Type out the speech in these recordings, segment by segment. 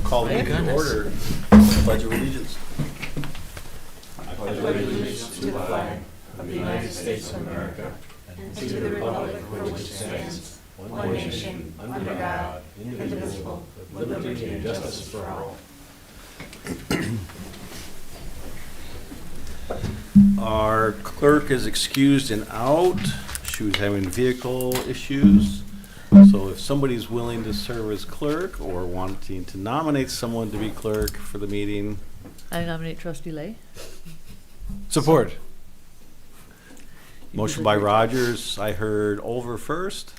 Call the meeting to order. Pledge of allegiance. I pledge allegiance to the flag of the United States of America and to the republic for which it stands, one nation, under God, indivisible, with liberty and justice for all. Our clerk is excused and out. She was having vehicle issues. So if somebody's willing to serve as clerk or wanting to nominate someone to be clerk for the meeting. I nominate Trustee Lay. Support. Motion by Rogers. I heard Over first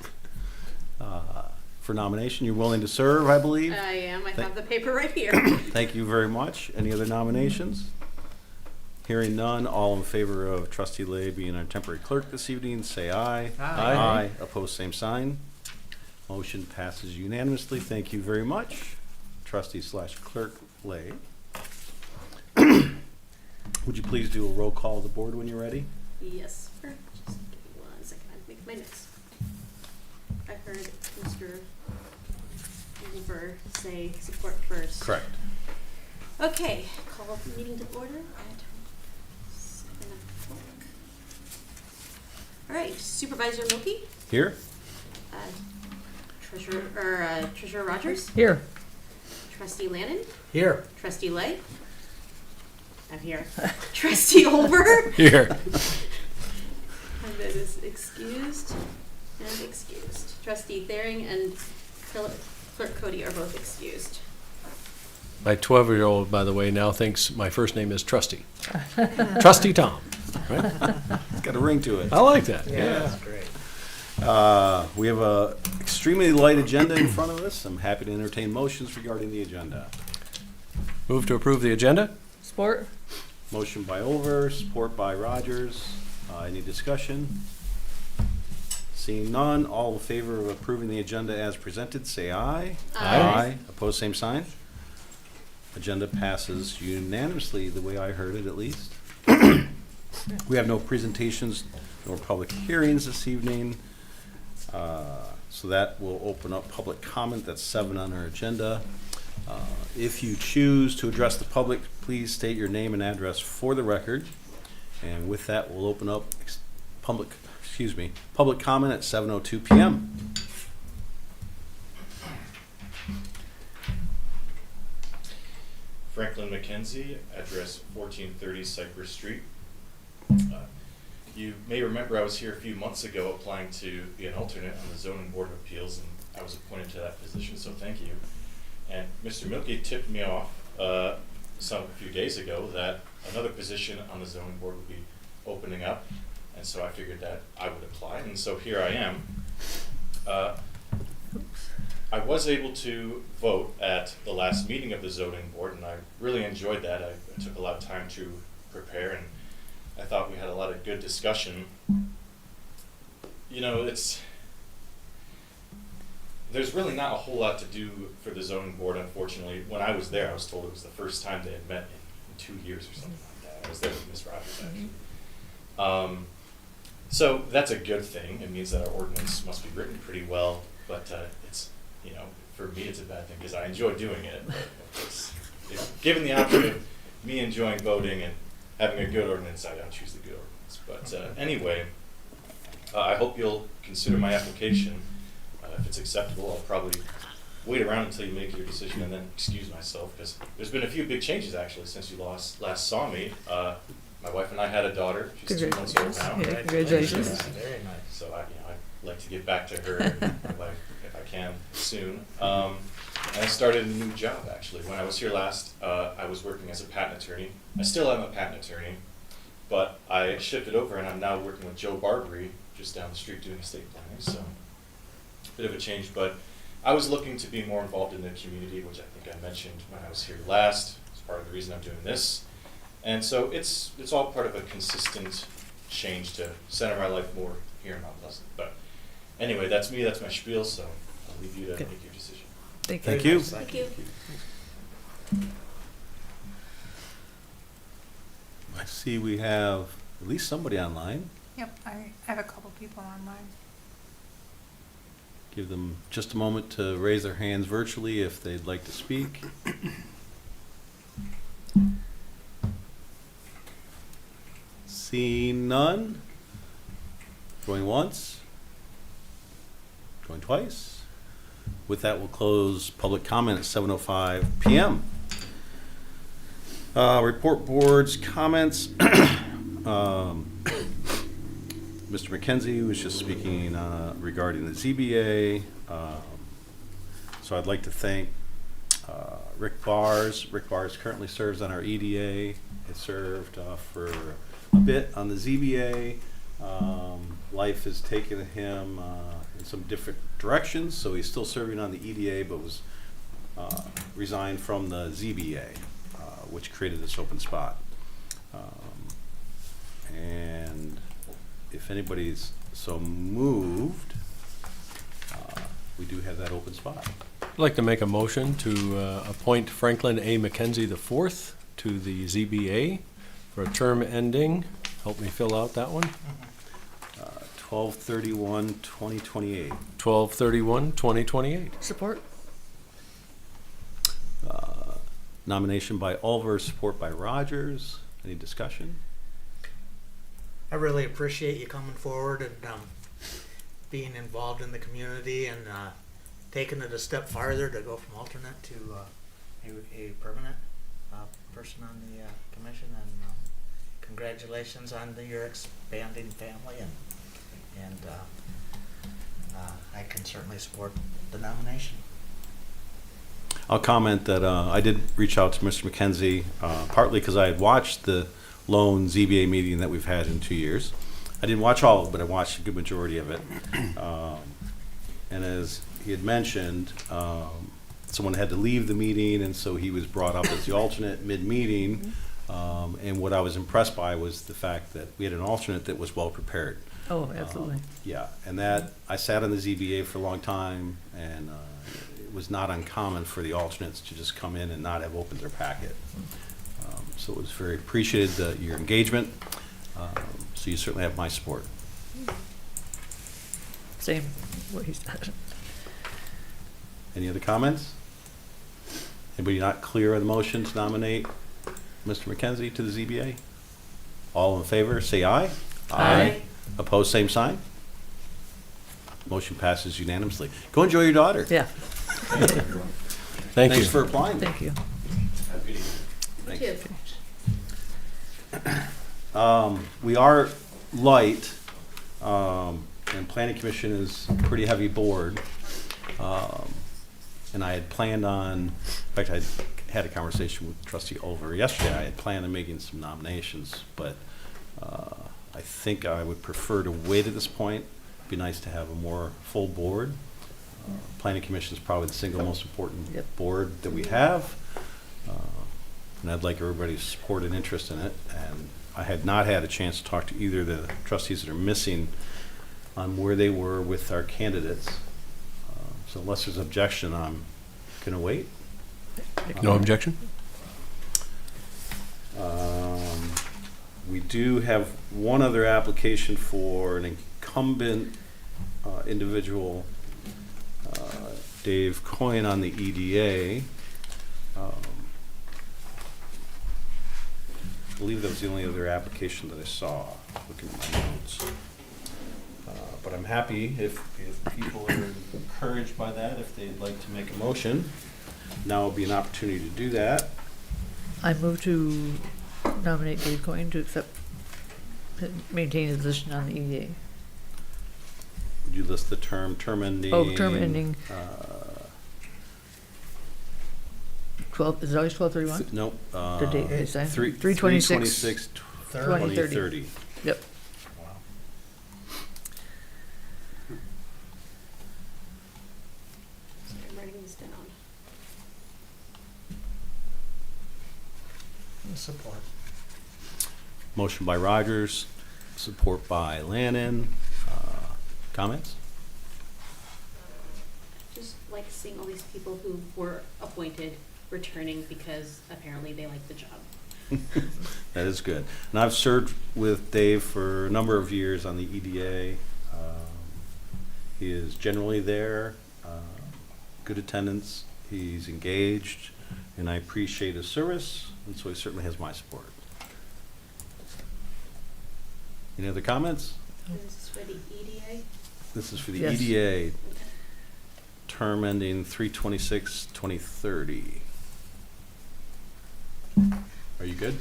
for nomination. You're willing to serve, I believe? I am. I have the paper right here. Thank you very much. Any other nominations? Hearing none, all in favor of Trustee Lay being our temporary clerk this evening, say aye. Aye. Opposed, same sign. Motion passes unanimously. Thank you very much, Trustee/Clerk Lay. Would you please do a roll call of the board when you're ready? Yes, sir. Just give me 1 second. I make my notes. I heard Mr. Weaver say support first. Correct. Okay, call the meeting to order at 7:00. All right, Supervisor Milky, Here? Treasurer Rogers, Here. Trustee Lannon, Here. Trustee Lay. I'm here. Trustee Olber. Here. And that is excused and excused. Trustee Thering and Clerk Cody are both excused. My 12-year-old, by the way, now thinks my first name is Trusty. Trusty Tom. Right? It's got a ring to it. I like that. Yeah, that's great. We have a extremely light agenda in front of us. I'm happy to entertain motions regarding the agenda. Move to approve the agenda? Sport. Motion by Over, support by Rogers. Any discussion? Seeing none, all in favor of approving the agenda as presented, say aye. Aye. Opposed, same sign. Agenda passes unanimously, the way I heard it at least. We have no presentations nor public hearings this evening. So that will open up public comment. That's 7 on our agenda. If you choose to address the public, please state your name and address for the record. And with that, we'll open up public comment at 7:02 p.m. Franklin McKenzie, address 1430 Cypress Street. You may remember I was here a few months ago applying to be an alternate on the Zoning Board of Appeals, and I was appointed to that position, so thank you. And Mr. Milky tipped me off a few days ago that another position on the Zoning Board would be opening up, and so I figured that I would apply, and so here I am. I was able to vote at the last meeting of the Zoning Board, and I really enjoyed that. I took a lot of time to prepare, and I thought we had a lot of good discussion. You know, there's really not a whole lot to do for the Zoning Board, unfortunately. When I was there, I was told it was the first time they had met in 2 years or something like that. I was there with Ms. Rogers, actually. So that's a good thing. It means that our ordinance must be written pretty well, but it's, you know, for me it's a bad thing because I enjoy doing it. But given the option of me enjoying voting and having a good ordinance, I choose the good ordinance. But anyway, I hope you'll consider my application. If it's acceptable, I'll probably wait around until you make your decision and then excuse myself because there's been a few big changes actually since you last saw me. My wife and I had a daughter. She's 2 months old now. Yeah, congratulations. Very nice. So I'd like to get back to her if I can soon. And I started a new job actually. When I was here last, I was working as a patent attorney. I still am a patent attorney, but I shifted over and I'm now working with Joe Barbary just down the street doing estate planning. So bit of a change, but I was looking to be more involved in the community, which I think I mentioned when I was here last. It's part of the reason I'm doing this. And so it's all part of a consistent change to center my life more here in Mount Pleasant. But anyway, that's me, that's my spiel, so I'll leave you to make your decision. Thank you. Thank you. I see we have at least somebody online. Yep, I have a couple people online. Give them just a moment to raise their hands virtually if they'd like to speak. Seeing none. Going once. Going twice. With that, we'll close public comment at 7:05 PM. Report boards, comments. Mr. McKenzie was just speaking regarding the ZBA. So I'd like to thank Rick Bars. Rick Bars currently serves on our EDA. He served for a bit on the ZBA. Life has taken him in some different directions, so he's still serving on the EDA, but was resigned from the ZBA, which created this open spot. And if anybody's so moved, we do have that open spot. I'd like to make a motion to appoint Franklin A. McKenzie IV to the ZBA for a term ending. Help me fill out that one. 12/31/2028. 12/31/2028. Support? Nomination by Ulver, support by Rogers. Any discussion? I really appreciate you coming forward and being involved in the community and taking it a step farther to go from alternate to a permanent person on the commission. And congratulations on your expanding family, and I can certainly support the nomination. I'll comment that I did reach out to Mr. McKenzie, partly because I had watched the lone ZBA meeting that we've had in 2 years. I didn't watch all of it, but I watched a good majority of it. And as he had mentioned, someone had to leave the meeting, and so he was brought up as the alternate mid-meeting. And what I was impressed by was the fact that we had an alternate that was well-prepared. Oh, absolutely. Yeah, and that, I sat on the ZBA for a long time, and it was not uncommon for the alternates to just come in and not have opened their packet. So it was very appreciated, your engagement. So you certainly have my support. Same, what he said. Any other comments? Anybody not clear on the motion to nominate Mr. McKenzie to the ZBA? All in favor, say aye. Aye. Opposed, same sign. Motion passes unanimously. Go enjoy your daughter. Yeah, Thank you. Thanks for applying. thank you. Have a good evening. Me Thanks. too. We are light, and Planning Commission is a pretty heavy board. And I had planned on, in fact, I had a conversation with Trustee Ulver yesterday. I had planned on making some nominations, but I think I would prefer to wait at this point. It'd be nice to have a more full board. Planning Commission is probably the single most important Yep. board that we have. And I'd like everybody's support and interest in it. And I had not had a chance to talk to either of the trustees that are missing on where they were with our candidates. So unless there's objection, I'm gonna wait. No objection? We do have one other application for an incumbent individual, Dave Coyne on the EDA. I believe that was the only other application that I saw, looking at my notes. But I'm happy if people are encouraged by that, if they'd like to make a motion. Now would be an opportunity to do that. I move to nominate Dave Coyne to maintain his position on the EDA. Would you list the term ending? Oh, term ending 12, is it always 12/31? Nope. The date they say? 3/26, 2030. 2030. Yep. Wow. Sorry, I'm writing this down. Support. Motion by Rogers, support by Lannon. Comments? Just like seeing all these people who were appointed returning because apparently they like the job. That is good. And I've served with Dave for a number of years on the EDA. He is generally there, good attendance. He's engaged. and I appreciate his service, and so he certainly has my support. Any other comments? This is for the EDA. This is for the Yes. EDA, term ending 3/26/2030. Are you good?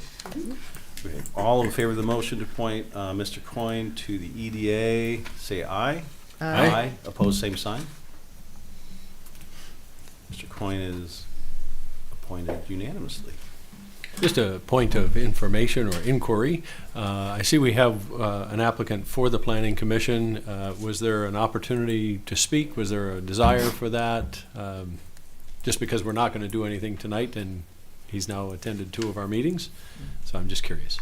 Okay. All in favor of the motion to appoint Mr. Coyne to the EDA, say aye. Aye. Opposed, same sign. Mr. Coyne is appointed unanimously. Just a point of information or inquiry. I see we have an applicant for the Planning Commission. Was there an opportunity to speak? Was there a desire for that? Just because we're not going to do anything tonight, and he's now attended 2 of our meetings, so I'm just curious.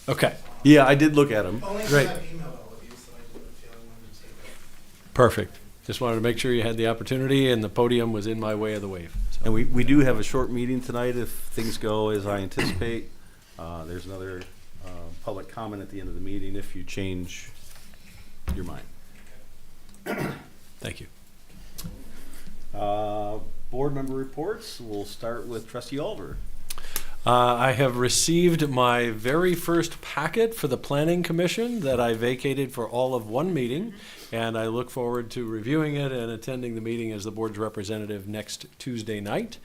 Okay, Yeah, I did look at him. Only Great. because I've emailed all of you, so I didn't feel I wanted to take it. perfect. Just wanted to make sure you had the opportunity, and the podium was in my way of the wave. So. And we do have a short meeting tonight if things go as I anticipate. There's another public comment at the end of the meeting if you change your mind. Thank you. Board member reports. We'll start with Trustee Oliver. I have received my very first packet for the Planning Commission that I vacated for all of 1 meeting, and I look forward to reviewing it and attending the meeting as the board's representative next Tuesday night.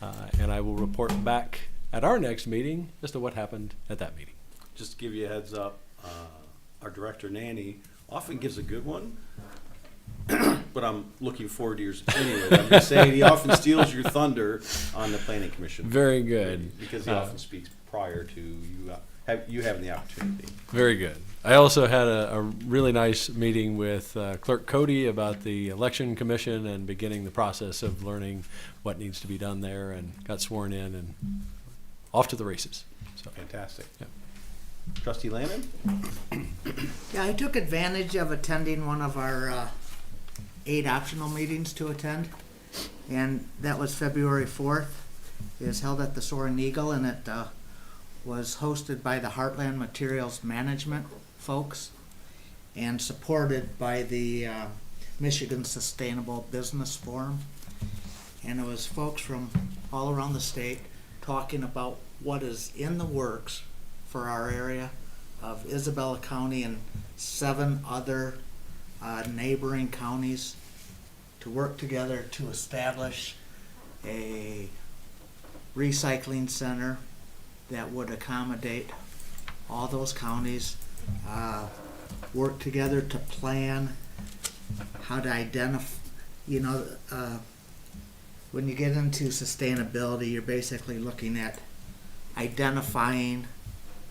And I will report back at our next meeting as to what happened at that meeting. Just to give you a heads up, our director, Nanny, often gives a good one, but I'm looking forward to yours anyway. I'm just saying he often steals your thunder on the Planning Commission. Very good. Because he often speaks prior to you having the opportunity. Very good. I also had a really nice meeting with Clerk Cody about the Election Commission and beginning the process of learning what needs to be done there, and got sworn in and off to the races. So, Fantastic. yeah. Trustee Landon? Yeah, I took advantage of attending one of our 8 optional meetings to attend, and that was February 4th. It was held at the Soaring Eagle, and it was hosted by the Heartland Materials Management folks and supported by the Michigan Sustainable Business Forum. And it was folks from all around the state talking about what is in the works for our area of Isabella County and 7 other neighboring counties to work together to establish a recycling center that would accommodate all those counties, work together to plan how to identify, when you get into sustainability, you're basically looking at identifying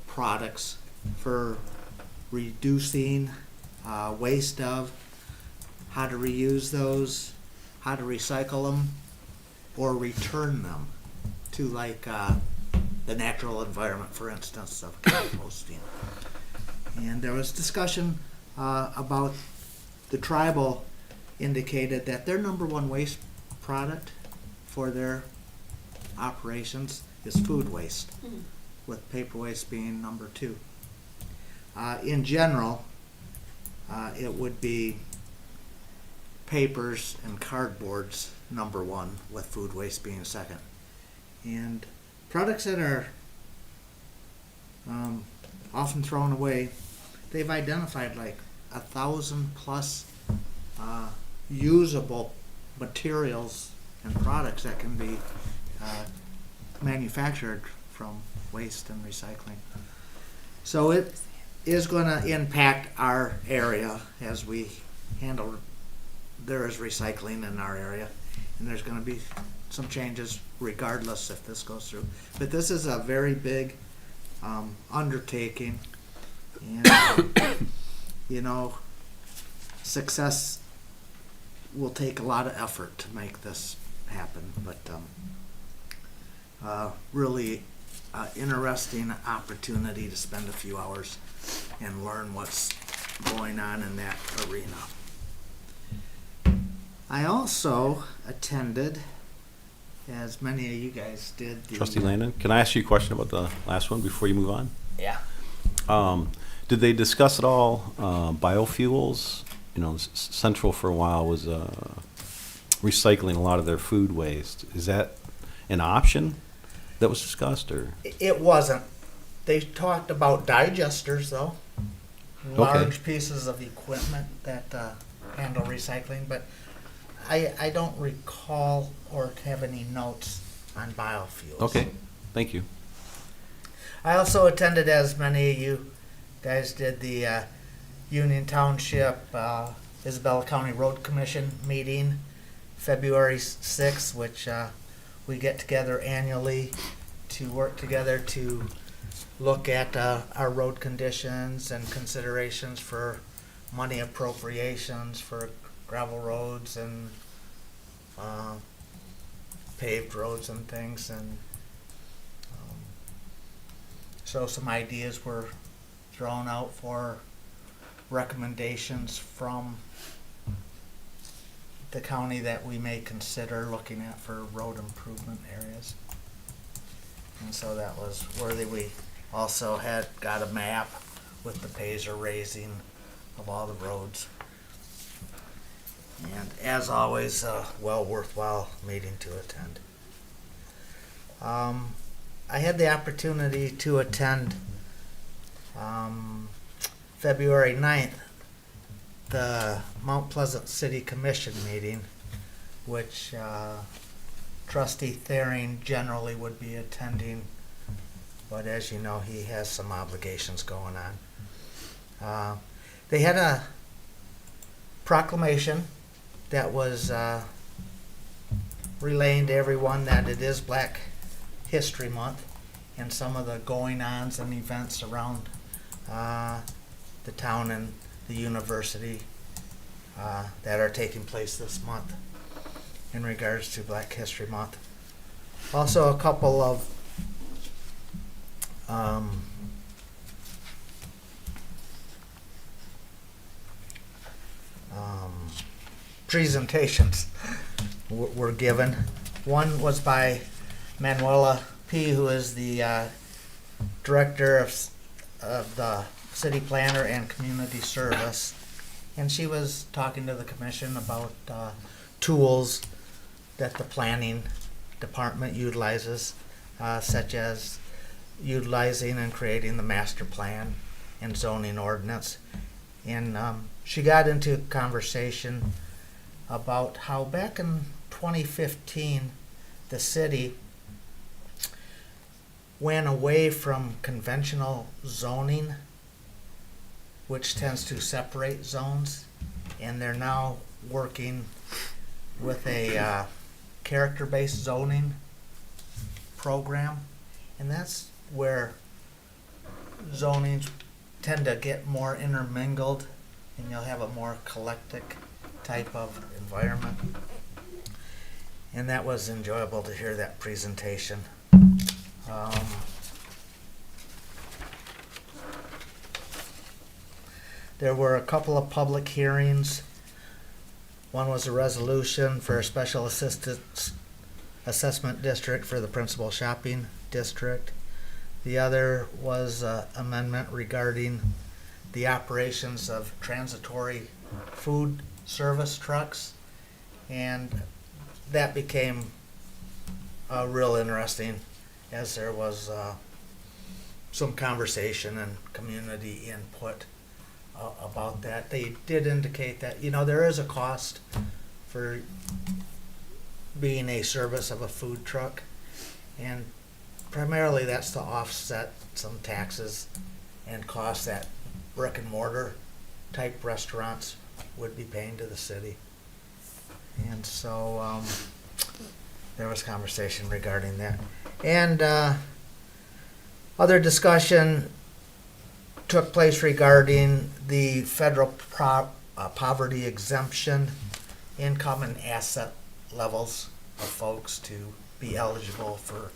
products for reducing waste of, how to reuse those, how to recycle them, or return them to the natural environment, for instance, of composting. And there was discussion about the tribal indicated that their #1 waste product for their operations is food waste, with paper waste being #2. In general, it would be papers and cardboards #1, with food waste being second. And products that are often thrown away, they've identified 1,000+ usable materials and products that can be manufactured from waste and recycling. So it is going to impact our area as we handle. There is recycling in our area, and there's going to be some changes regardless if this goes through. But this is a very big undertaking, and success will take a lot of effort to make this happen. But really interesting opportunity to spend a few hours and learn what's going on in that arena. I also attended, as many of you guys did, Trustee Landon, can I ask you a question about the last one before you move on? Yeah. Did they discuss at all biofuels Central for a while was recycling a lot of their food waste. Is that an option that was discussed, or? It wasn't. They talked about digesters, though. Large pieces of equipment that handle recycling, but I don't recall or have any notes on biofuels. Okay, thank you. I also attended, as many of you guys did, the Union Township Isabella County Road Commission meeting, February 6th, which we get together annually to work together to look at our road conditions and considerations for money appropriations for gravel roads and paved roads and things, and so some ideas were thrown out for recommendations from the county that we may consider looking at for road improvement areas. And so that was worthy. We also had got a map with the Pazer raising of all the roads. And as always, well worthwhile meeting to attend. I had the opportunity to attend February 9th, the Mount Pleasant City Commission meeting, which Trustee Thering generally would be attending, but as you know, he has some obligations going on. They had a proclamation that was relaying to everyone that it is Black History Month, and some of the going-ons and events around the town and the university that are taking place this month in regards to Black History Month. Also, a couple of presentations were given. One was by Manuela P., who is the director of the city planner and community service, and she was talking to the commission about tools that the planning department utilizes, such as utilizing and creating the master plan and zoning ordinance. And she got into a conversation about how back in 2015 the city went away from conventional zoning, which tends to separate zones, and they're now working with a character-based zoning program, and that's where zonings tend to get more intermingled, and you'll have a more eclectic type of environment. And that was enjoyable to hear that presentation. There were a couple of public hearings. One was a resolution for a special assistance assessment district for the principal shopping district. The other was an amendment regarding the operations of transitory food service trucks, and that became real interesting as there was some conversation and community input about that. They did indicate that, there is a cost for being a service of a food truck, and primarily that's to offset some taxes and costs that brick and mortar type restaurants would be paying to the city. And so there was conversation regarding that. And other discussion took place regarding the federal poverty exemption, income and asset levels of folks to be eligible for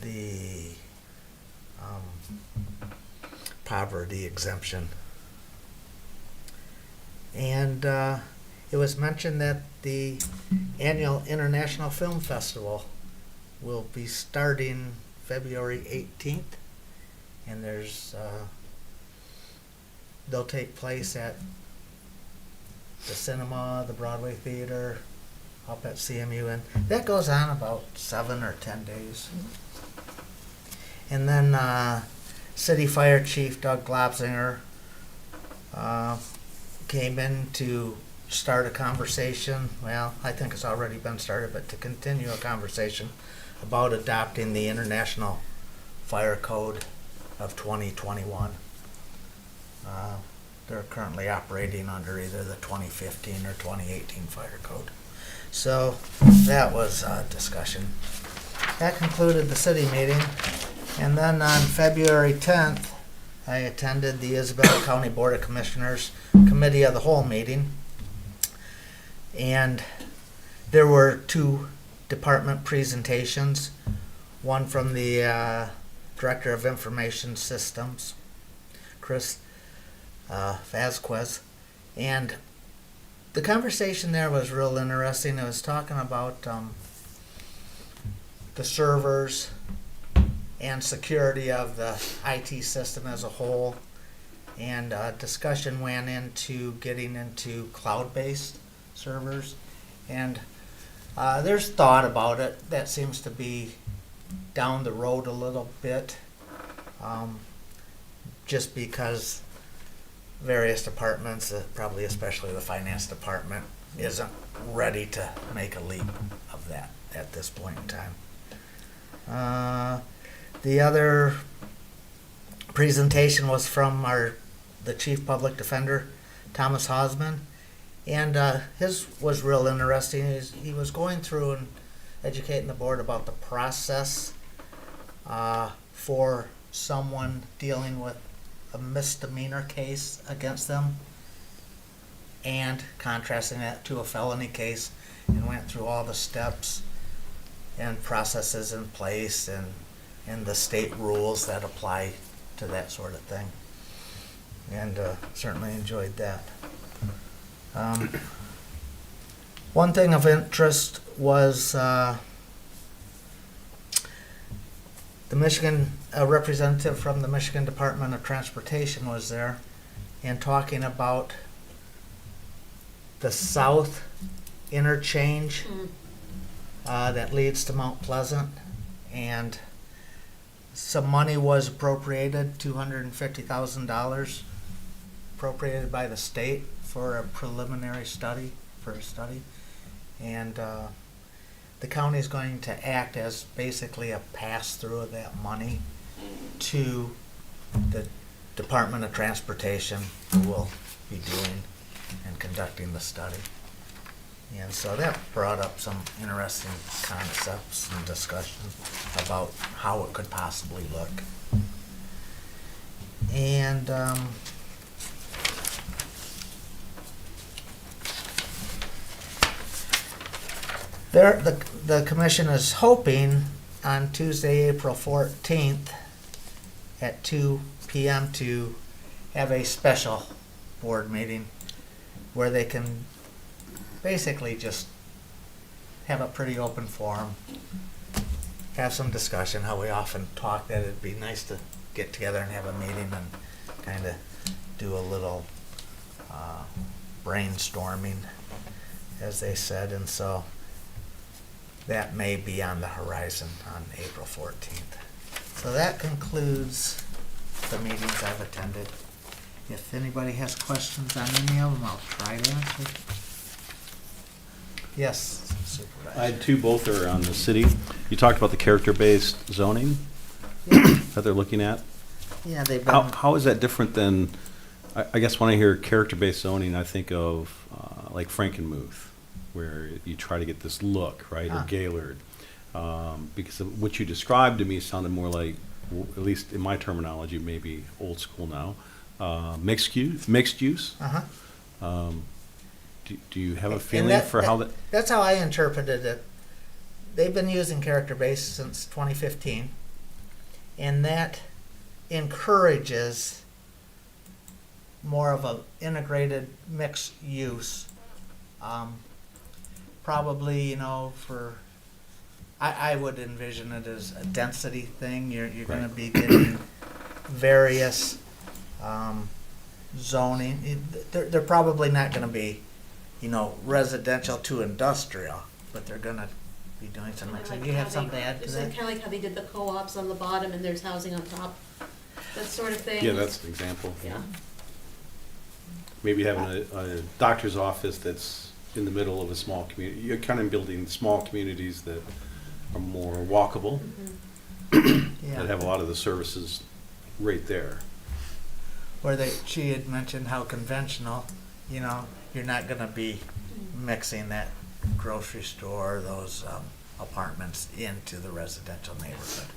the poverty exemption. And it was mentioned that the annual International Film Festival will be starting February 18th. And there's they'll take place at the cinema, the Broadway Theater, up at CMU, and that goes on about 7 or 10 days. And then City Fire Chief Doug Globzinger came in to start a conversation. Well, I think it's already been started, but to continue a conversation about adopting the International Fire Code of 2021. They're currently operating under either the 2015 or 2018 Fire Code. So that was a discussion. That concluded the city meeting. And then on February 10th, I attended the Isabella County Board of Commissioners Committee of the Whole meeting. And there were 2 department presentations, one from the Director of Information Systems, Chris Vasquez, and the conversation there was real interesting. It was talking about the servers and security of the IT system as a whole, and discussion went into getting into cloud-based servers, and there's thought about it. That seems to be down the road a little bit, just because various departments, probably especially the finance department, isn't ready to make a leap of that at this point in time. The other presentation was from the Chief Public Defender, Thomas Hausman, and his was real interesting. He was going through and educating the board about the process for someone dealing with a misdemeanor case against them and contrasting that to a felony case, and went through all the steps and processes in place and the state rules that apply to that sort of thing. And certainly enjoyed that. One thing of interest was a representative from the Michigan Department of Transportation was there and talking about the south interchange that leads to Mount Pleasant, and some money was appropriated, $250,000 appropriated by the state for a preliminary study, and the county is going to act as basically a pass-through of that money to the Department of Transportation, who will be doing and conducting the study. And so that brought up some interesting concepts and discussion about how it could possibly look. And the commission is hoping on Tuesday, April 14th at 2 p.m. to have a special board meeting where they can basically just have a pretty open forum, have some discussion, how we often talk that it'd be nice to get together and have a meeting and kind of do a little brainstorming, as they said, and so that may be on the horizon on April 14th. So that concludes the meetings I've attended. If anybody has questions on any of them, I'll try to answer. Yes, Supervisor. I had 2, both are on the city. You talked about the character-based zoning that they're looking at. Yeah, they've been. How is that different than, I guess when I hear character-based zoning, I think of like Frankenmuth, where you try to get this look, right, or Gaylord. Because of what you described to me sounded more like, at least in my terminology, maybe old school now, mixed use. Uh-huh. Do you have a And feeling for how that? That's how I interpreted it. They've been using character-based since 2015, and that encourages more of an integrated mixed use. Probably, I would envision it as a density thing. You're going to be getting various zoning. They're probably not gonna be, residential to industrial, but they're gonna be doing some mixing. You have something to add to that? Kind of like how they did the co-ops on the bottom and there's housing on top, that sort of thing. Yeah, that's an example. Yeah. Maybe having a doctor's office that's in the middle of a small community. You're kind of building small communities that are more walkable, that have a lot of the services right there. She had mentioned how conventional, you're not gonna be mixing that grocery store, those apartments into the residential neighborhood.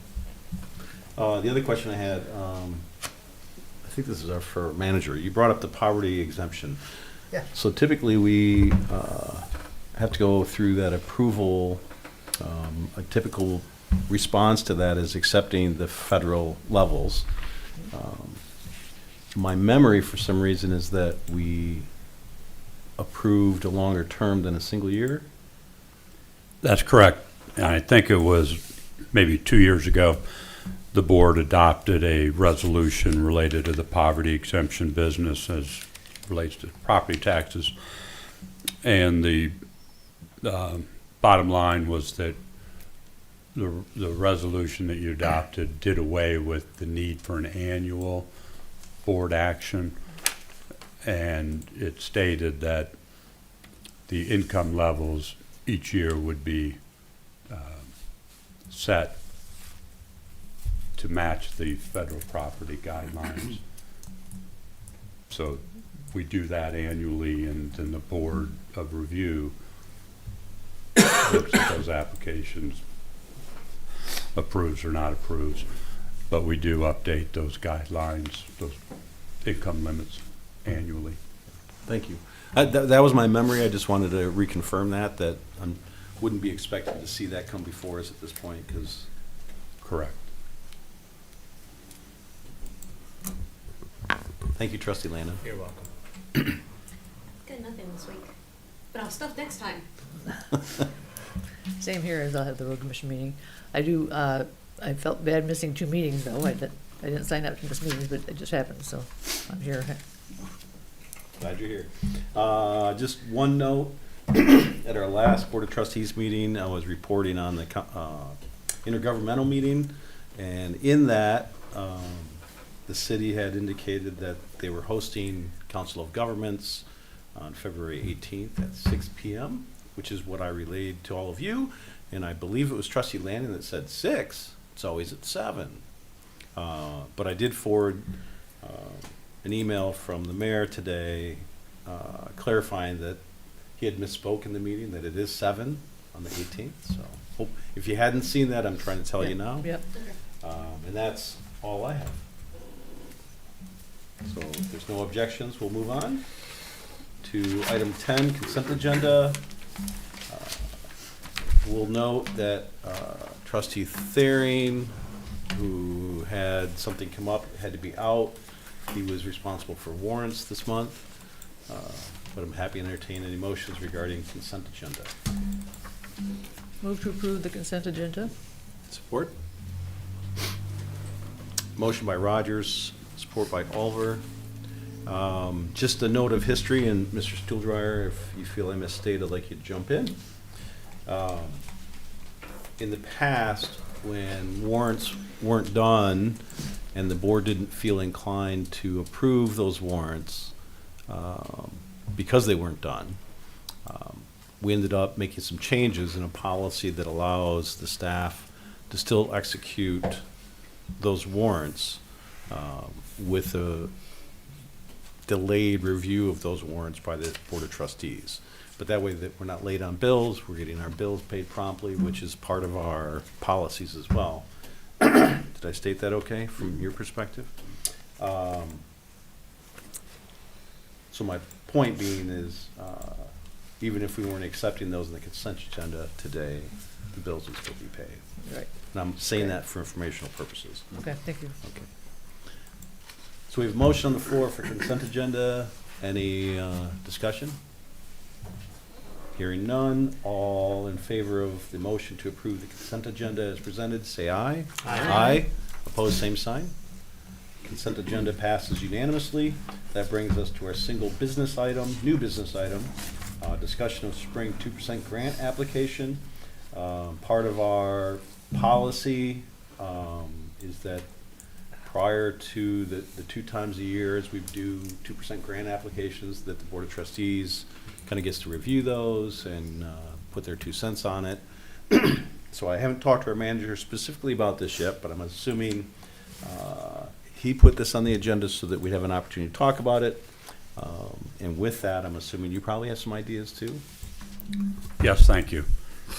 The other question I had, I think this is for our manager. You brought up the poverty exemption. Yeah. So typically we have to go through that approval. A typical response to that is accepting the federal levels. My memory, for some reason, is that we approved a longer term than a single year. That's correct. And I think it was maybe 2 years ago, the board adopted a resolution related to the poverty exemption business as relates to property taxes. And the bottom line was that the resolution that you adopted did away with the need for an annual board action. And it stated that the income levels each year would be set to match the federal property guidelines. So we do that annually, and then the board of review looks at those applications, approves or not approves, but we do update those guidelines, those income limits annually. Thank you. That was my memory. I just wanted to reconfirm that I wouldn't be expecting to see that come before us at this point, because. Correct. Thank you, Trustee Landon. You're welcome. Got nothing this week, but I'll stuff next time. Same here, as I'll have the road commission meeting. I felt bad missing 2 meetings though. I didn't sign up to miss meetings, but it just happened, so I'm here. Glad you're here. Just one note, at our last Board of Trustees meeting, I was reporting on the intergovernmental meeting, and in that, the city had indicated that they were hosting Council of Governments on February 18th at 6 p.m., which is what I relayed to all of you, and I believe it was Trustee Landon that said 6. It's always at 7. But I did forward an email from the mayor today clarifying that he had misspoke in the meeting, that it is 7 on the 18th. So if you hadn't seen that, I'm trying to tell you now. Yep. And that's all I have. So if there's no objections, we'll move on to item 10, consent agenda. We'll note that Trustee Thering, who had something come up, had to be out. He was responsible for warrants this month. But I'm happy to entertain any motions regarding consent agenda. Move to approve the consent agenda. Support? Motion by Rogers, support by Oliver. Just a note of history, and Mr. Stuhldreher, if you feel I misstated, I'd like you to jump in. In the past, when warrants weren't done and the board didn't feel inclined to approve those warrants because they weren't done, we ended up making some changes in a policy that allows the staff to still execute those warrants with a delayed review of those warrants by the Board of Trustees. But that way that we're not late on bills, we're getting our bills paid promptly, which is part of our policies as well. Did I state that okay from your perspective? So my point being is, even if we weren't accepting those in the consent agenda today, the bills would still be paid. Right. And I'm saying that for informational purposes. Okay, thank you. Okay. So we have a motion on the floor for consent agenda. Any discussion? Hearing none, all in favor of the motion to approve the consent agenda as presented, say aye. Aye. Opposed, same sign. consent agenda passes unanimously. That brings us to our single business item, new business item, discussion of spring 2% grant application. Part of our policy is that prior to the 2 times a year, as we do 2% grant applications, that the Board of Trustees kind of gets to review those and put their 2 cents on it. So I haven't talked to our manager specifically about this yet, but I'm assuming he put this on the agenda so that we'd have an opportunity to talk about it. And with that, I'm assuming you probably have some ideas too? Yes, thank you.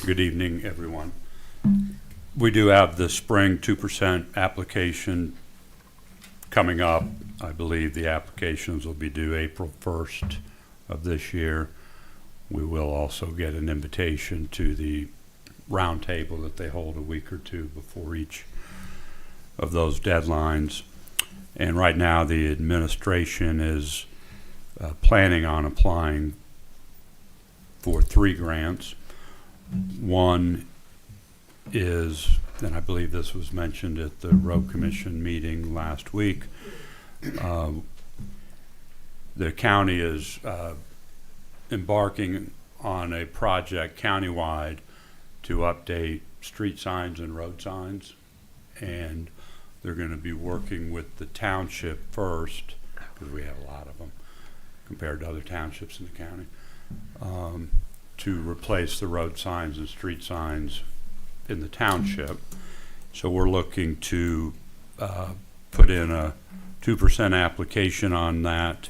Good evening, everyone. We do have the spring 2% application coming up. I believe the applications will be due April 1st of this year. We will also get an invitation to the roundtable that they hold a week or 2 before each of those deadlines. And right now the administration is planning on applying for 3 grants. One is, and I believe this was mentioned at the Road Commission meeting last week, the county is embarking on a project countywide to update street signs and road signs, and they're going to be working with the township first, because we have a lot of them compared to other townships in the county, to replace the road signs and street signs in the township. So we're looking to put in a 2% application on that.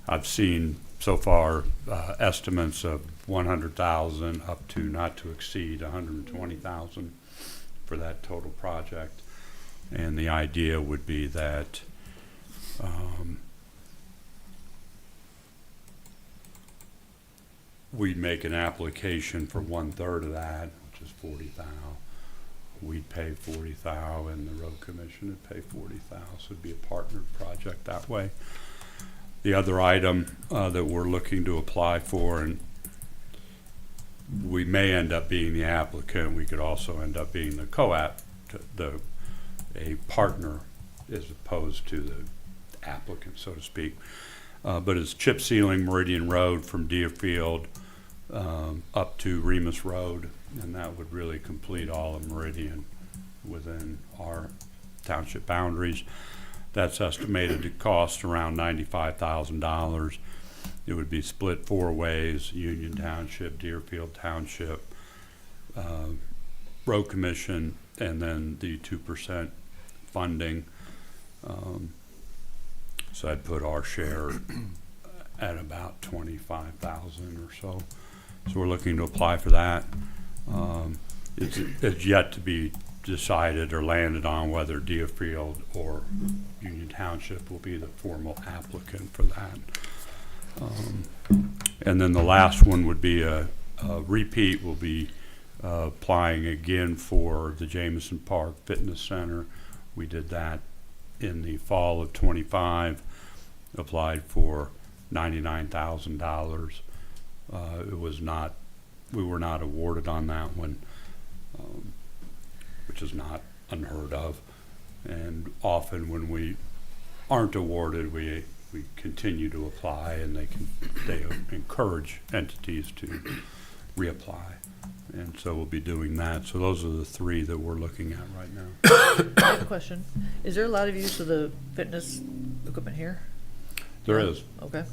I've seen so far estimates of 100,000 up to not to exceed 120,000 for that total project. And the idea would be that we'd make an application for 1/3 of that, which is 40,000. We'd pay 40,000, and the road commission would pay 40,000. So it'd be a partnered project that way. The other item that we're looking to apply for, and we may end up being the applicant, we could also end up being the co-app, a partner as opposed to the applicant, so to speak. But it's chip sealing Meridian Road from Deerfield up to Remus Road, and that would really complete all of Meridian within our township boundaries. That's estimated to cost around $95,000. It would be split 4 ways: Union Township, Deerfield Township, Road Commission, and then the 2% funding. So I'd put our share at about 25,000 or so. So we're looking to apply for that. It's yet to be decided or landed on whether Deerfield or Union Township will be the formal applicant for that. And then the last one would be a repeat. We'll be applying again for the Jamison Park Fitness Center. We did that in the fall of 25, applied for $99,000. We were not awarded on that one, which is not unheard of. And often when we aren't awarded, we continue to apply, and they encourage entities to reapply. And so we'll be doing that. So those are the 3 that we're looking at right now. I have a question. Is there a lot of use of the fitness equipment here? There is. Okay.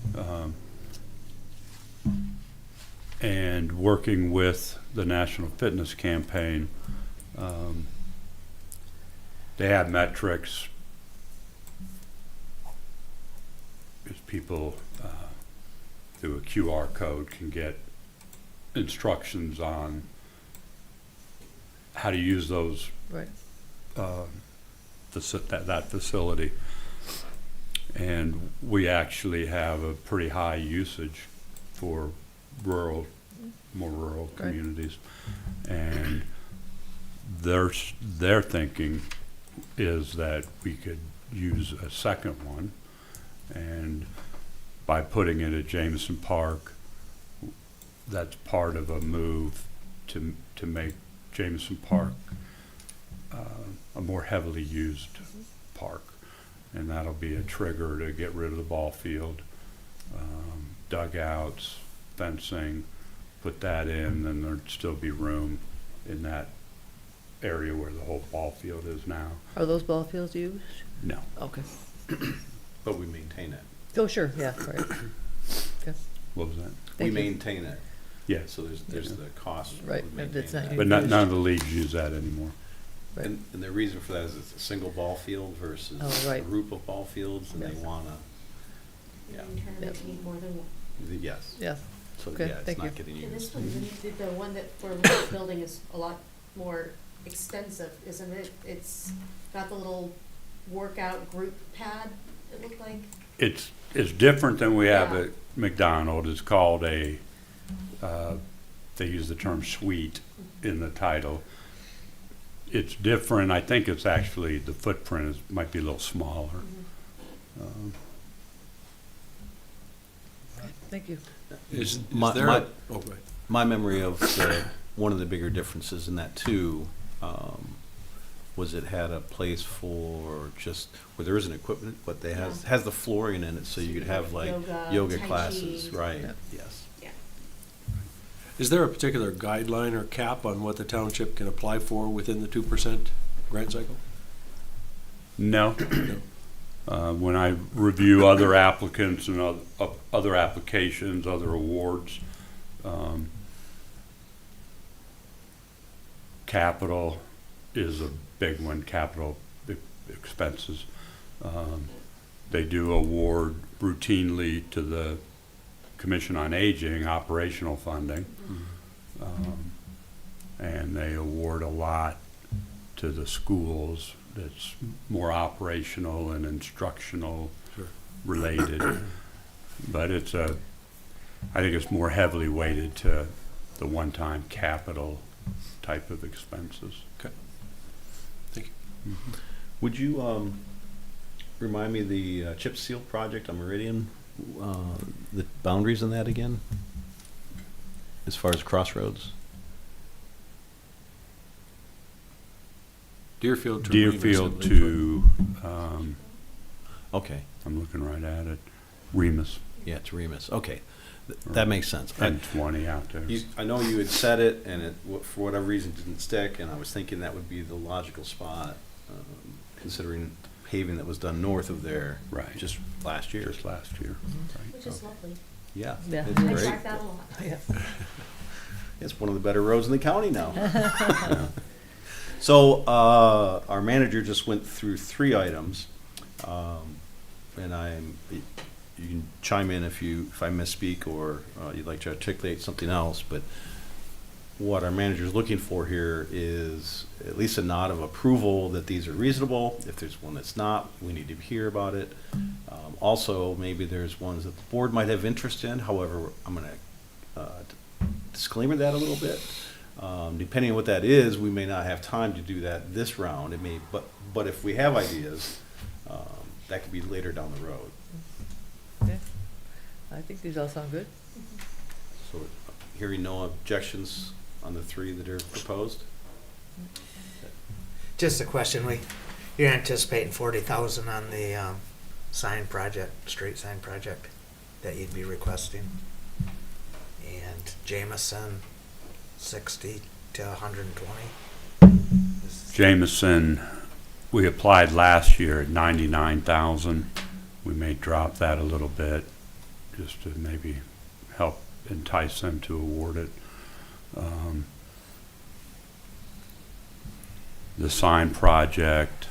And working with the National Fitness Campaign, they have metrics. Because people through a QR code can get instructions on how to use those Right. that facility. And we actually have a pretty high usage for more rural Right. communities. And their thinking is that we could use a second one, and by putting it at Jamison Park, that's part of a move to make Jamison Park a more heavily used park. And that'll be a trigger to get rid of the ball field, dugouts, fencing, put that in, and there'd still be room in that area where the whole ball field is now. Are those ball fields used? No. Okay. But we maintain it. Oh, sure, yeah, right. Okay, What was that? We Thank you. maintain it. Yes. So there's the cost. Right, of and it's maintaining not that. But none of the leagues use that anymore. Right. And the reason for that is it's a single ball field versus Oh, right. a group of ball fields, and they Yes. wanna, yeah, In tournament, you need more than one. yes. Yeah, So, Okay, yeah, it's thank not you. getting And this used. one, the one that we're building is a lot more extensive, isn't it? It's got the little workout group pad, it looked like. It's different than we have Yeah. at McDonald. It's called they use the term suite in the title. It's different. I think it's actually, the footprint might be a little smaller. thank you. Is My- there, my- a- oh, go ahead. My memory of one of the bigger differences in that too, was it had a place for just, where there isn't equipment, but they has the flooring in it, so you could have like yoga Tai classes, Chi. right, Yep. yes. Yeah. Is there a particular guideline or cap on what the township can apply for within the 2% grant cycle? No. No. When I review other applicants and other applications, other awards, capital is a big one, capital expenses. They do award routinely to the Commission on Aging operational funding. And they award a lot to the schools that's more operational and instructional Sure. related. But I think it's more heavily weighted to the one-time capital type of expenses. Okay. Thank you. Would you, remind me the chip seal project on Meridian, the boundaries on that again? As far as Crossroads? Deerfield to Remus, I Deerfield believe. to, Okay, I'm looking right at it, Remus, yeah, it's Remus, okay, that makes sense. I- 1020 out there. I know you had said it, and it, for whatever reason, didn't stick, and I was thinking that would be the logical spot, considering paving that was done north of there. Right. Just last year. Just last year. Right. Which is lovely. Yeah, Yeah. it's I great. track that a lot. Yeah. It's one of the better roads in the county now. Yeah. So, our manager just went through 3 items, and you can chime in if I misspeak or you'd like to articulate something else, but what our manager's looking for here is at least a nod of approval that these are reasonable. If there's one that's not, we need to hear about it. Also, maybe there's ones that the board might have interest in, however, I'm gonna disclaimer that a little bit. Depending on what that is, we may not have time to do that this round. It may, but if we have ideas, that could be later down the road. Okay. I think these all sound good. So, hearing no objections on the 3 that are proposed? Just a question, you're anticipating 40,000 on the sign project, street sign project that you'd be requesting? And Jameson, 60 to 120? Jameson, we applied last year at 99,000. We may drop that a little bit just to maybe help entice them to award it. The sign project,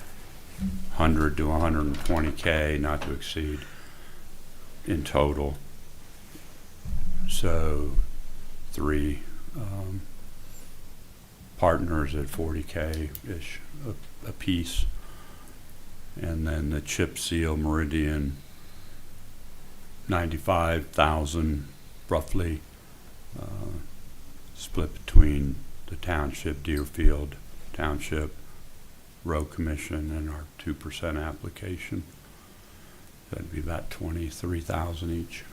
100 to 120K, not to exceed in total. So 3 partners at 40K-ish a piece. And then the chip seal Meridian, 95,000 roughly, split between the Township, Deerfield Township, Road Commission, and our 2% application. That'd be about 23,000 each.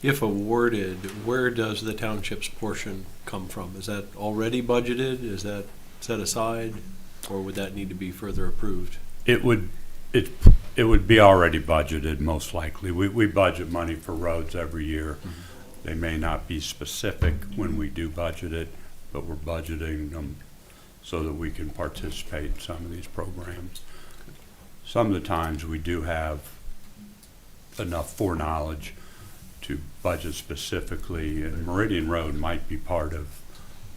If awarded, where does the township's portion come from? Is that already budgeted? Is that set aside? Or would that need to be further approved? It would, it would be already budgeted, most likely. We budget money for roads every year. They may not be specific when we do budget it, but we're budgeting them so that we can participate in some of these programs. Some of the times we do have enough foreknowledge to budget specifically, and Meridian Road might be part of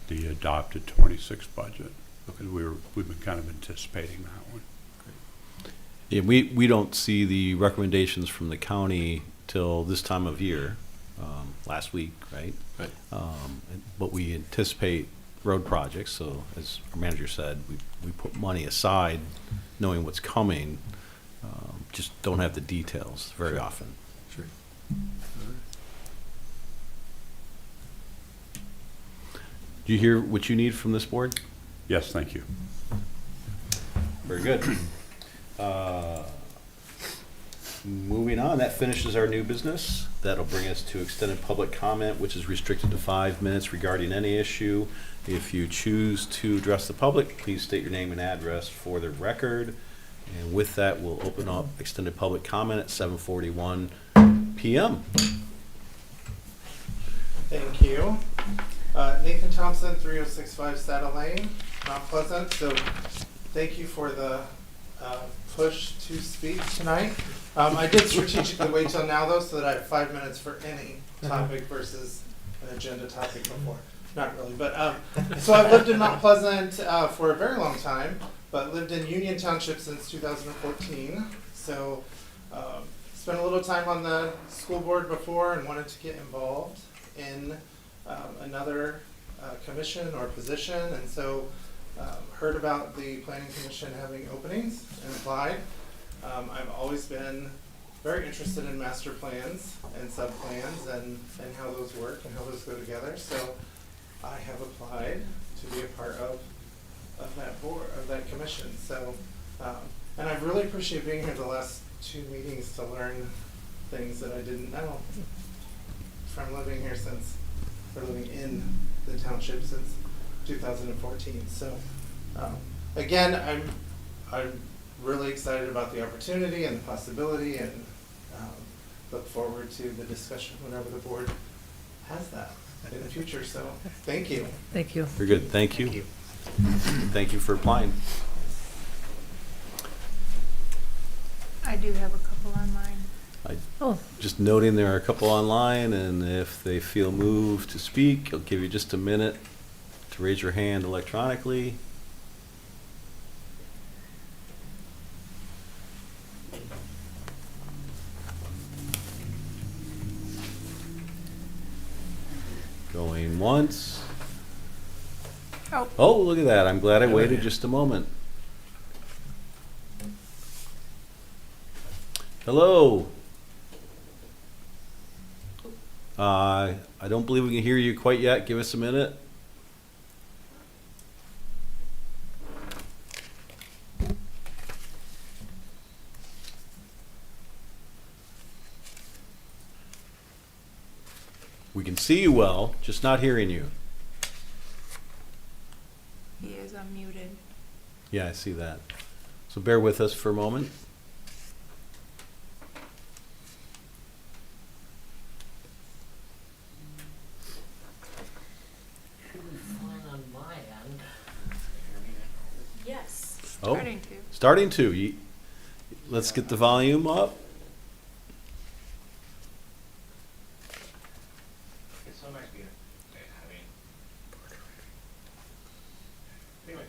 the adopted 26 budget, because we've been kind of anticipating that one. Yeah, we don't see the recommendations from the county till this time of year, last week, right? Right. But we anticipate road projects, so as our manager said, we put money aside knowing what's coming, just don't have the details very often. Sure. Do you hear what you need from this board? Yes, thank you. Very good. Moving on, that finishes our new business. That'll bring us to extended public comment, which is restricted to 5 minutes regarding any issue. If you choose to address the public, please state your name and address for the record. And with that, we'll open up extended public comment at 7:41 PM. Thank you. Nathan Thompson, 3065 Saddle Lane, Mount Pleasant. So thank you for the push to speak tonight. I did strategically wait till now though, so that I have 5 minutes for any topic versus an agenda topic before. Not really, but so I've lived in Mount Pleasant for a very long time, but lived in Union Township since 2014. So spent a little time on the school board before and wanted to get involved in another commission or position, and so heard about the planning commission having openings and applied. I've always been very interested in master plans and sub-plans and how those work and how those go together, so I have applied to be a part of that board, of that commission. So and I've really appreciated being here the last 2 meetings to learn things that I didn't know from living here since, or living in the township since 2014. So again, I'm really excited about the opportunity and the possibility, and look forward to the discussion whenever the board has that in the future. So thank you. Thank you. Very good, thank you. Thank you. Thank you for applying. I do have a couple on mine. Oh, Just noting there are a couple online, and if they feel moved to speak, I'll give you just a minute to raise your hand electronically. Going once. Oh, Oh, look at that. I'm glad I waited just a moment. Hello. I don't believe we can hear you quite yet. Give us a minute. We can see you well, just not hearing you. he is unmuted. Yeah, I see that. So bear with us for a moment. Fine on my end. Yes. Oh, Starting to. starting to. Let's get the volume up. So it might be, anyway,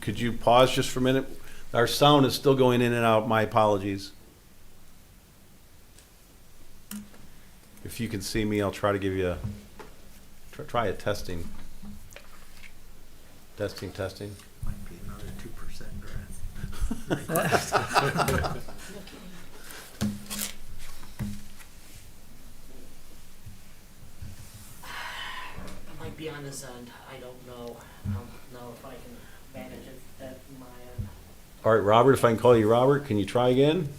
Could you pause just for a minute? Our sound is still going in and out. My apologies. If you can see me, I'll try to give you try a testing. Testing. Might be another 2% grant. Might be on his end. I don't know. I don't know if I can manage it at my end. All right, Robert, if I can call you Robert, can you try again?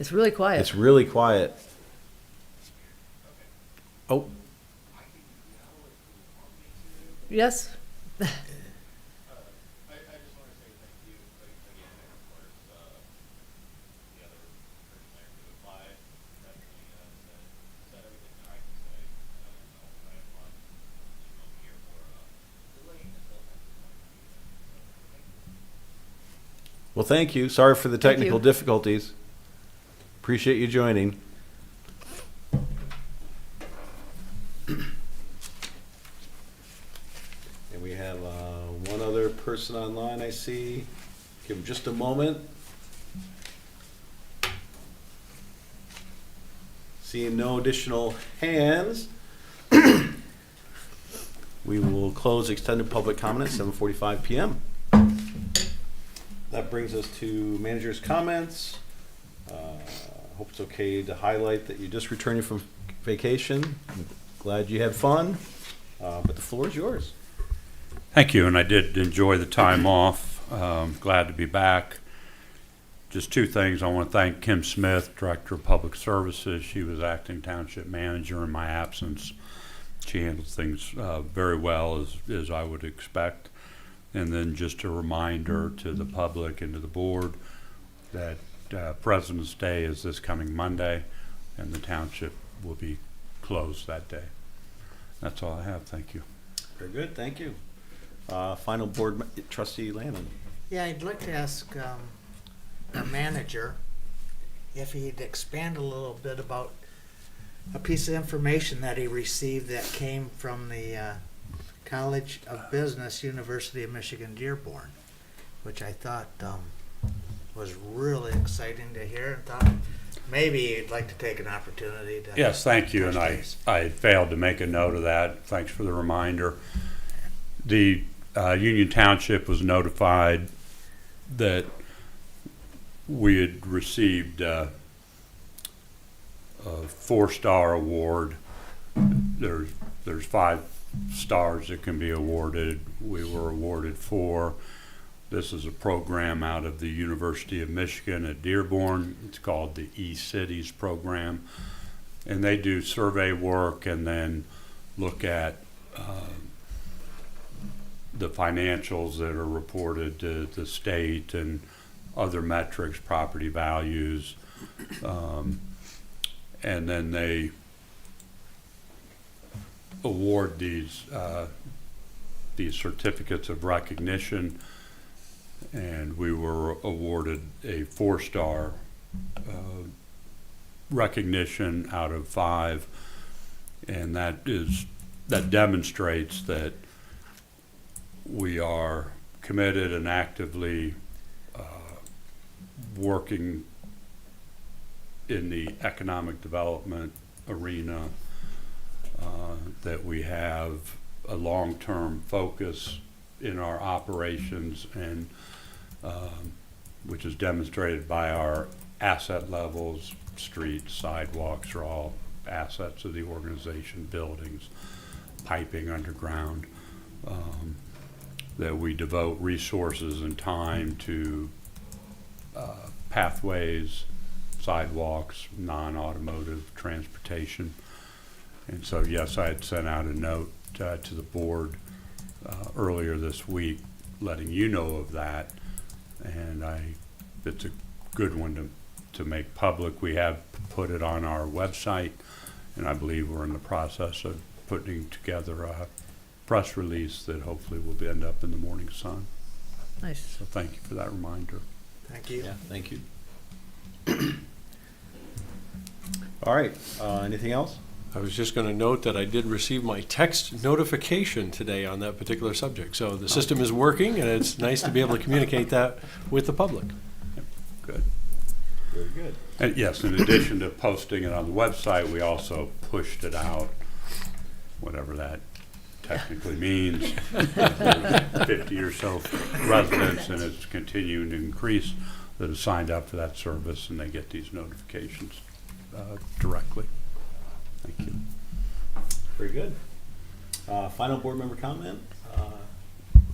it's really quiet. It's really quiet. Oh, Yes? I just want to say thank you again, and of course, the other person there who applied, definitely said everything that I can say. I have fun. You know, here for delaying this whole thing. well, thank you. Sorry for the Thank technical you. difficulties. Appreciate you joining. And we have one other person online I see. Give him just a moment. Seeing no additional hands, we will close extended public comment at 7:45 p.m. That brings us to manager's comments. Hope it's okay to highlight that you're just returning from vacation. I'm glad you had fun, but the floor is yours. Thank you, and I did enjoy the time off. Glad to be back. Just two things. I want to thank Kim Smith, Director of Public Services. She was acting Township Manager in my absence. She handles things very well, as I would expect. And then just a reminder to the public and to the board that President's Day is this coming Monday, and the township will be closed that day. That's all I have. Thank you. Very good, thank you. Final board, Trustee Lannon. Yeah, I'd like to ask our manager if he'd expand a little bit about a piece of information that he received that came from the College of Business, University of Michigan, Dearborn, which I thought was really exciting to hear, and thought maybe you'd like to take an opportunity to. Yes, thank you, and touch I base. failed to make a note of that. Thanks for the reminder. The Union Township was notified that we had received a 4-star award. There's 5 stars that can be awarded. We were awarded 4. This is a program out of the University of Michigan at Dearborn. It's called the E-Cities program. And they do survey work and then look at the financials that are reported to the state and other metrics, property values. And then they award these certificates of recognition, and we were awarded a 4-star recognition out of 5, and that demonstrates that we are committed and actively working in the economic development arena, that we have a long-term focus in our operations, and which is demonstrated by our asset levels. Streets, sidewalks are all assets of the organization, buildings, piping underground, that we devote resources and time to pathways, sidewalks, non-automotive transportation. And so, yes, I had sent out a note to the board earlier this week letting you know of that, and it's a good one to make public. We have put it on our website, and I believe we're in the process of putting together a press release that hopefully will end up in the Morning Sun. Nice. So thank you for that reminder. Thank you. Yeah, thank you. All right, anything else? I was just going to note that I did receive my text notification today on that particular subject. So the system is working, and it's nice to be able to communicate that with the public. Good. Very good. And yes, in addition to posting it on the website, we also pushed it out, whatever that technically means. There's 50 or so residents, and it's continuing to increase, that have signed up for that service, and they get these notifications directly. Thank you. Very good. Final board member comment,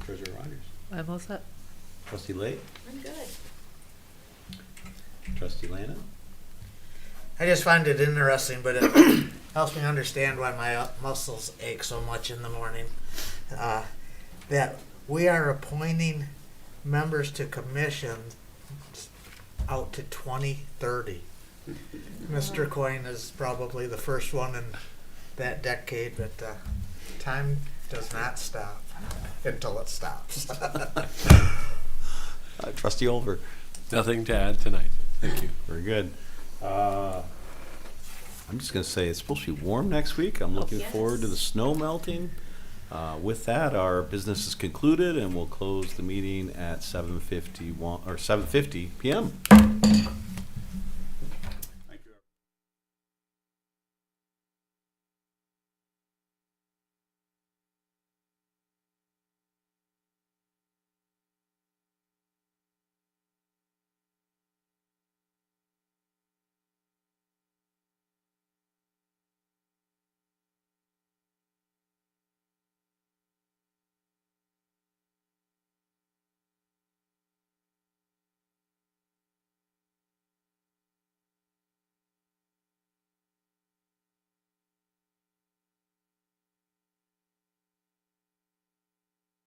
Treasurer Rogers. I'm all set. Trustee Lake, I'm good. Trustee Lannon. I just find it interesting, but helps me understand why my muscles ache so much in the morning. That we are appointing members to commissions out to 2030. Mr. Coyne is probably the first one in that decade, but time does not stop until it stops. Trustee Olver. Nothing to add tonight. Thank you. Very good. I'm just gonna say it's supposed to be warm next week. I'm looking yes. forward to the snow melting. With that, our business is concluded, and we'll close the meeting at 7:51 or 7:50 p.m.